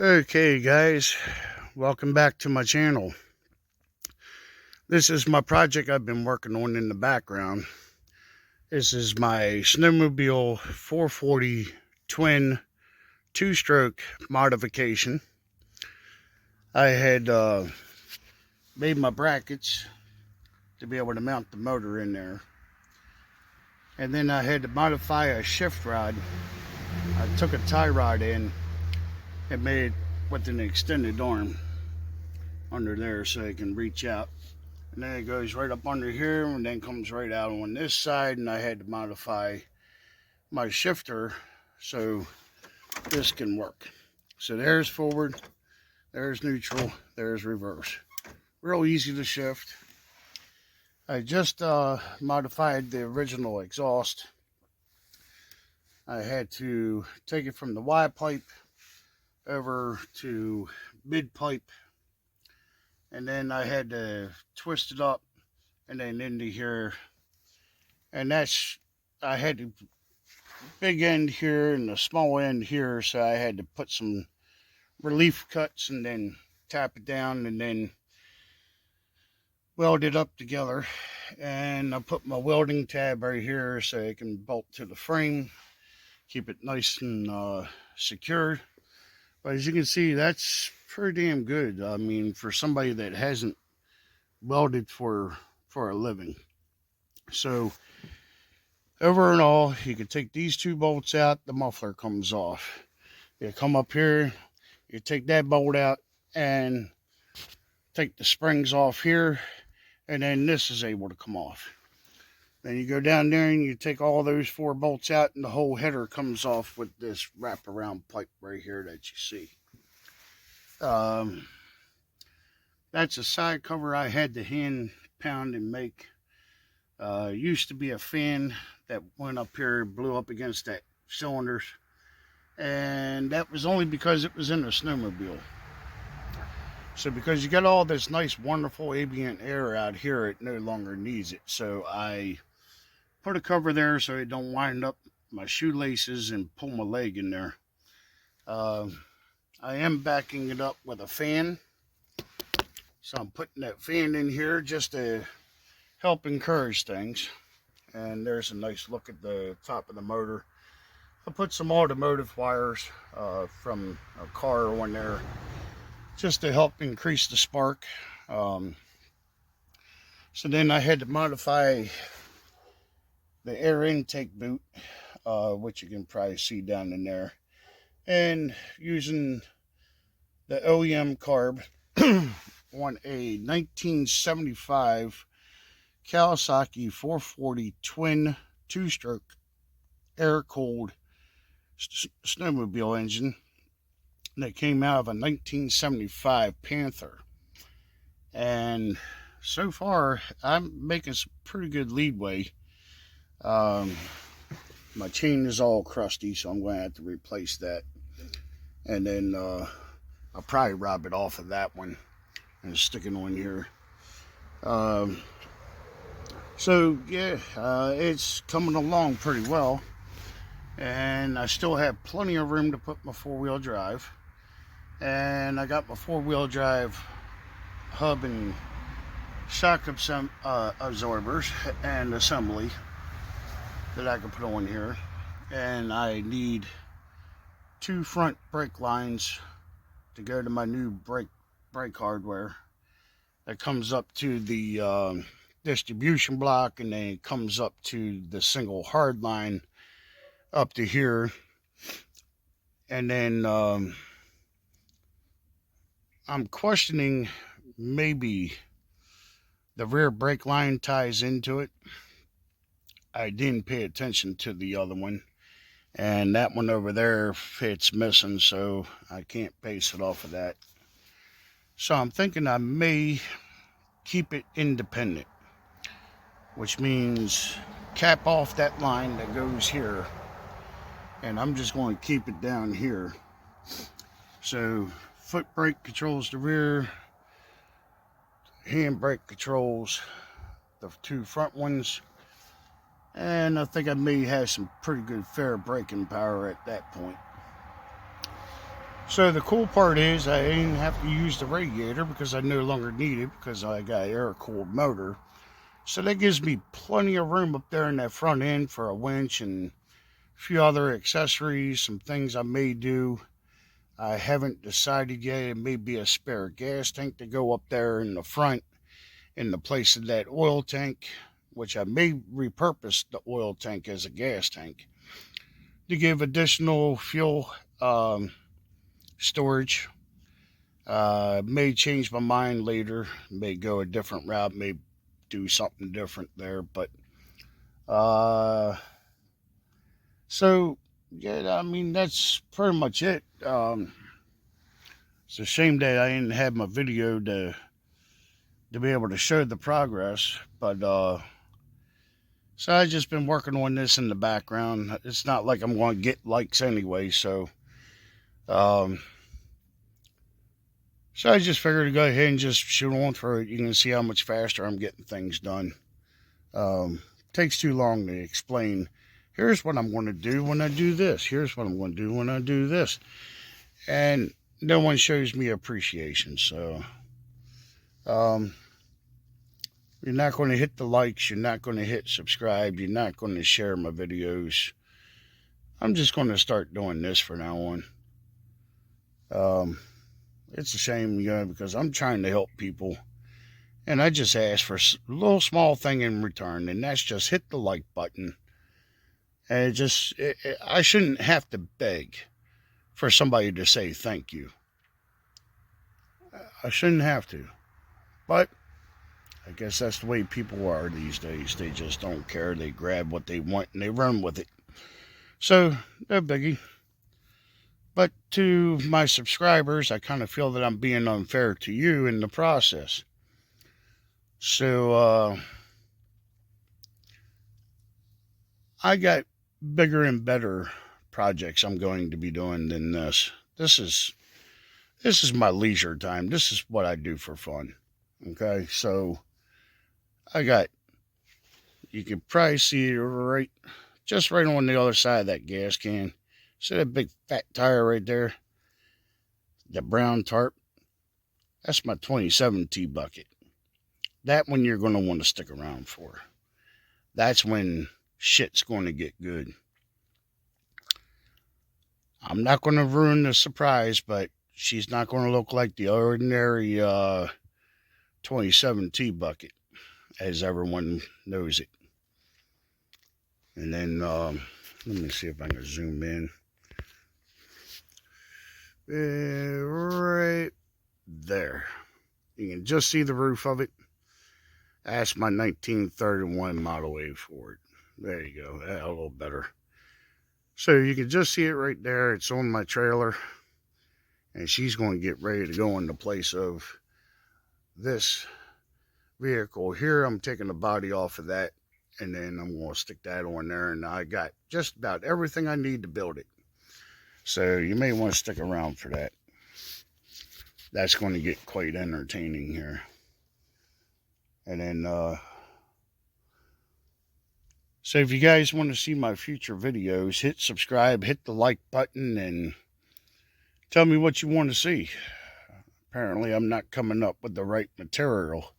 Okay guys, welcome back to my channel. This is my project I've been working on in the background. This is my snowmobile 440 twin two-stroke modification. I had made my brackets to be able to mount the motor in there, and then I had to modify a shift rod. I took a tie rod in and made it with an extended arm under there so it can reach out. And then it goes right up under here and then comes right out on this side, and I had to modify my shifter so this can work. So there's forward, there's neutral, there's reverse. Real easy to shift. I just modified the original exhaust. I had to take it from the Y pipe over to mid pipe, and then I had to twist it up and then into here, and that's, I had the big end here and the small end here, so I had to put some relief cuts and then tap it down and then weld it up together. And I put my welding tab right here so it can bolt to the frame, keep it nice and secure. But as you can see, that's pretty damn good. I mean, for somebody that hasn't welded for a living. So over and all, you can take these two bolts out, the muffler comes off. You come up here, you take that bolt out and take the springs off here, and then this is able to come off. Then you go down there and you take all those four bolts out, and the whole header comes off with this wraparound pipe right here that you see. That's a side cover I had to hand pound and make. Used to be a fan that went up here, blew up against that cylinders, and that was only because it was in a snowmobile. So because you got all this nice wonderful ambient air out here, it no longer needs it. So I put a cover there so it don't wind up my shoelaces and pull my leg in there. I am backing it up with a fan, so I'm putting that fan in here just to help encourage things. And there's a nice look at the top of the motor. I put some automotive wires from a car on there just to help increase the spark. So then I had to modify the air intake boot, which you can probably see down in there, and using the OEM carb on a 1975 Kawasaki 440 twin two-stroke air-cooled snowmobile engine that came out of a 1975 Panther. And so far I'm making some pretty good leadway. My chain is all crusty, so I'm going to have to replace that, and then I'll probably rob it off of that one and stick it on here. So yeah, it's coming along pretty well, and I still have plenty of room to put my four-wheel drive, and I got my four-wheel drive hub and shock absorbers and assembly that I can put on here. And I need two front brake lines to go to my new brake hardware that comes up to the distribution block, and then it comes up to the single hard line up to here. And then I'm questioning maybe the rear brake line ties into it. I didn't pay attention to the other one, and that one over there it's missing, so I can't base it off of that. So I'm thinking I may keep it independent, which means cap off that line that goes here, and I'm just going to keep it down here. So foot brake controls the rear, hand brake controls the two front ones, and I think I may have some pretty good fair braking power at that point. So the cool part is I didn't have to use the radiator because I no longer need it because I got an air-cooled motor. So that gives me plenty of room up there in that front end for a winch and a few other accessories, some things I may do. I haven't decided yet. It may be a spare gas tank to go up there in the front in the place of that oil tank, which I may repurpose the oil tank as a gas tank to give additional fuel storage. May change my mind later, may go a different route, may do something different there, but uh, so yeah, I mean that's pretty much it. It's a shame that I didn't have my video to be able to show the progress, but so I just been working on this in the background. It's not like I'm going to get likes anyway, um, so I just figured to go ahead and just shoot on through it. You can see how much faster I'm getting things done. Takes too long to explain. Here's what I'm going to do when I do this. Here's what I'm going to do when I do this. And no one shows me appreciation. So, you're not going to hit the likes. You're not going to hit subscribe. You're not going to share my videos. I'm just going to start doing this from now on. It's a shame, because I'm trying to help people. And I just ask for a little small thing in return. And that's just hit the like button. And I shouldn't have to beg for somebody to say thank you. I shouldn't have to. But I guess that's the way people are these days. They just don't care. They grab what they want and they run with it. So, no biggie. But to my subscribers, I kind of feel that I'm being unfair to you in the process. So, I got bigger and better projects I'm going to be doing than this. This is my leisure time. This is what I do for fun. Okay, so you can probably see it just right on the other side of that gas can. See that big fat tire right there? The brown tarp? That's my 27T bucket. That one you're going to want to stick around for. That's when shit's going to get good. I'm not going to ruin the surprise, but she's not going to look like the ordinary 27T bucket, as everyone knows it. And then, let me see if I can zoom in. Right there. You can just see the roof of it. That's my 1931 Model A Ford. There you go. A little better. So you can just see it right there. It's on my trailer. And she's going to get ready to go in the place of this vehicle here. I'm taking the body off of that. And then I'm going to stick that on there. And I got just about everything I need to build it. So you may want to stick around for that. That's going to get quite entertaining here. And then, so if you guys want to see my future videos, hit subscribe, hit the like button, and tell me what you want to see. Apparently, I'm not coming up with the right material.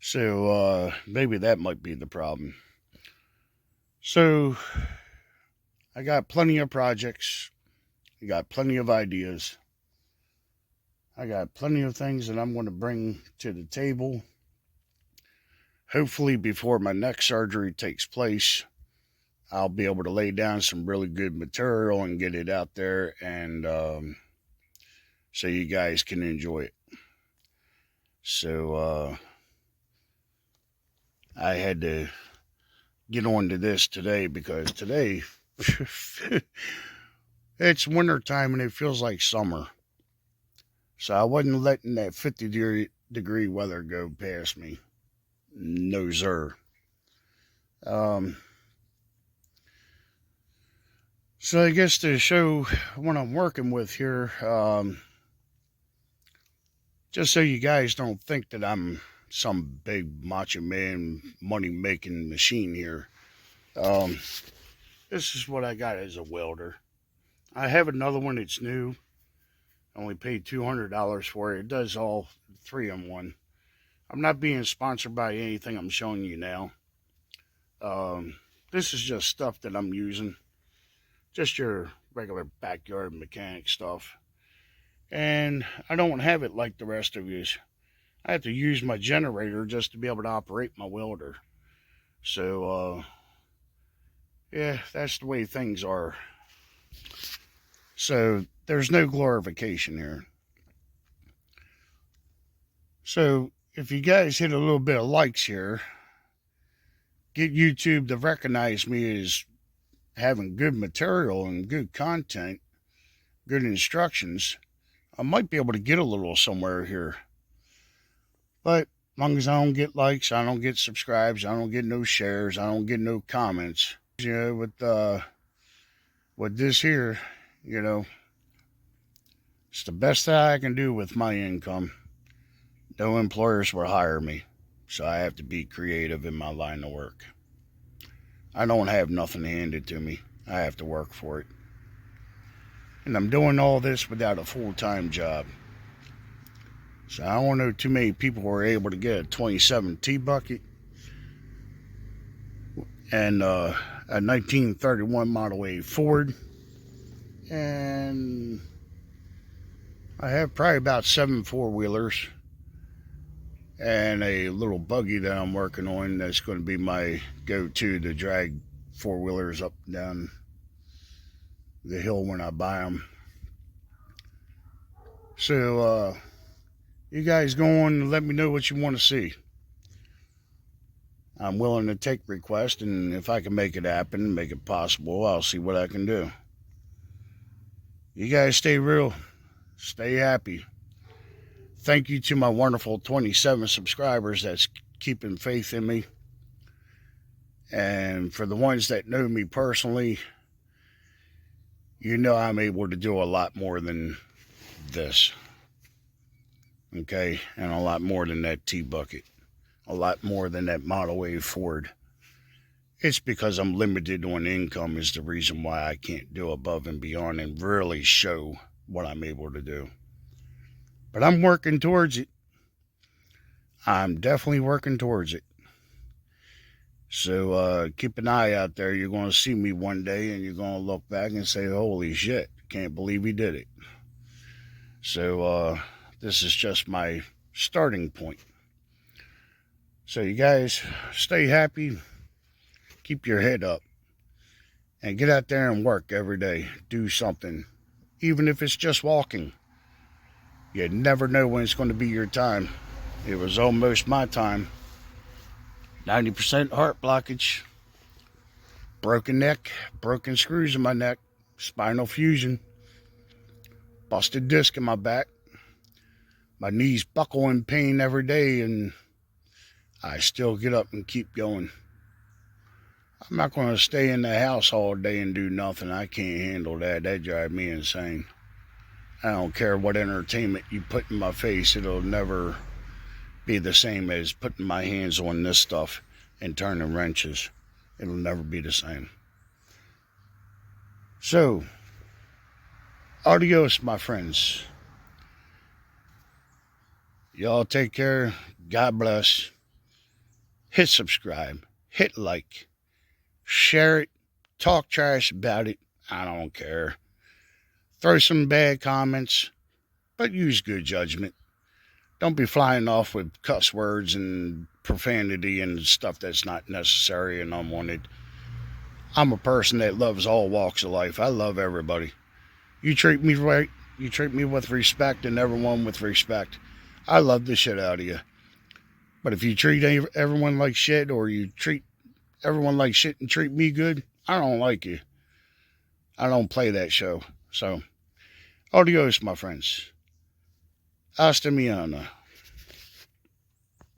So, maybe that might be the problem. So, I got plenty of projects. I got plenty of ideas. I got plenty of things that I'm going to bring to the table. Hopefully before my next surgery takes place, I'll be able to lay down some really good material and get it out there, and so you guys can enjoy it. So I had to get on to this today because today it's winter time and it feels like summer. So I wasn't letting that 50-degree weather go past me. No, sir. So I guess to show what I'm working with here, just so you guys don't think that I'm some big macho man money-making machine here, this is what I got as a welder. I have another one that's new. I only paid $200 for it. It does all 3-in-1. I'm not being sponsored by anything I'm showing you now. This is just stuff that I'm using. Just your regular backyard mechanic stuff. And I don't have it like the rest of you. I have to use my generator just to be able to operate my welder. So, yeah, that's the way things are. So, there's no glorification here. So, if you guys hit a little bit of likes here, get YouTube to recognize me as having good material and good content, good instructions, I might be able to get a little somewhere here. But as long as I don't get likes, I don't get subscribes, I don't get no shares, I don't get no comments. You know, with this here, you know, it's the best that I can do with my income. No employers will hire me, so I have to be creative in my line of work. I don't have nothing handed to me. I have to work for it. And I'm doing all this without a full-time job. So I don't know too many people who are able to get a 27 T-bucket and a 1931 Model A Ford. And I have probably about 7 4-wheelers and a little buggy that I'm working on that's going to be my go-to to drag 4-wheelers up and down the hill when I buy them. So, you guys go on and let me know what you want to see. I'm willing to take requests, and if I can make it happen, make it possible, I'll see what I can do. You guys stay real, stay happy. Thank you to my wonderful 27 subscribers that's keeping faith in me. And for the ones that know me personally, you know I'm able to do a lot more than this. Okay, and a lot more than that T-bucket. A lot more than that Model A Ford. It's because I'm limited on income is the reason why I can't do above and beyond and really show what I'm able to do. But I'm working towards it. I'm definitely working towards it. So keep an eye out there. You're going to see me one day and you're going to look back and say, holy shit, can't believe he did it. So this is just my starting point. So you guys stay happy, keep your head up, and get out there and work every day. Do something, even if it's just walking. You never know when it's going to be your time. It was almost my time. 90% heart blockage, broken neck, broken screws in my neck, spinal fusion, busted disc in my back. My knees buckle in pain every day, and I still get up and keep going. I'm not going to stay in the house all day and do nothing. I can't handle that. That drives me insane. I don't care what entertainment you put in my face. It'll never be the same as putting my hands on this stuff and turning wrenches. It'll never be the same. So, adios, my friends. Y'all take care. God bless. Hit subscribe. Hit like. Share it. Talk trash about it. I don't care. Throw some bad comments, but use good judgment. Don't be flying off with cuss words and profanity and stuff that's not necessary and unwanted. I'm a person that loves all walks of life. I love everybody. You treat me right, you treat me with respect, and everyone with respect. I love the shit out of you. But if you treat everyone like shit, or you treat everyone like shit and treat me good, I don't like you. I don't play that show. So, adios, my friends. Hasta mañana.